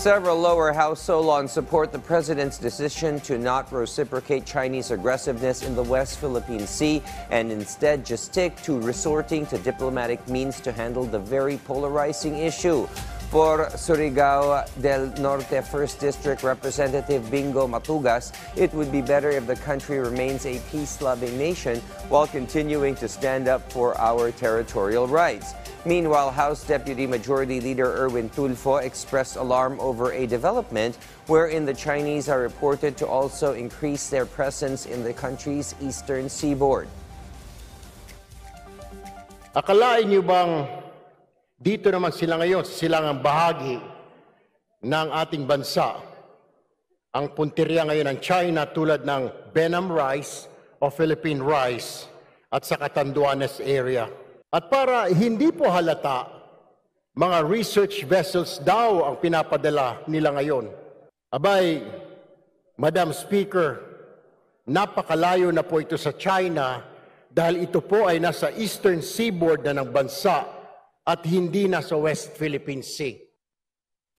Several lower house Solon support the president's decision to not reciprocate Chinese aggressiveness in the West Philippine Sea and instead just stick to resorting to diplomatic means to handle the very polarizing issue. For Surigao del Norte 1st District Representative Bingo Matugas, it would be better if the country remains a peace-loving nation while continuing to stand up for our territorial rights. Meanwhile, House Deputy Majority Leader Erwin Tulfo expressed alarm over a development wherein the Chinese are reported to also increase their presence in the country's eastern seaboard. Akalain niyo bang dito naman sila ngayon, silangang bahagi ng ating bansa, ang punteriya ngayon ng China tulad ng Benam Rice o Philippine Rice at sa Catanduanes area. At para hindi po halata, mga research vessels daw ang pinapadala nila ngayon. Abay, Madam Speaker, napakalayo na po ito sa China dahil ito po ay nasa eastern seaboard na ng bansa at hindi na sa West Philippine Sea.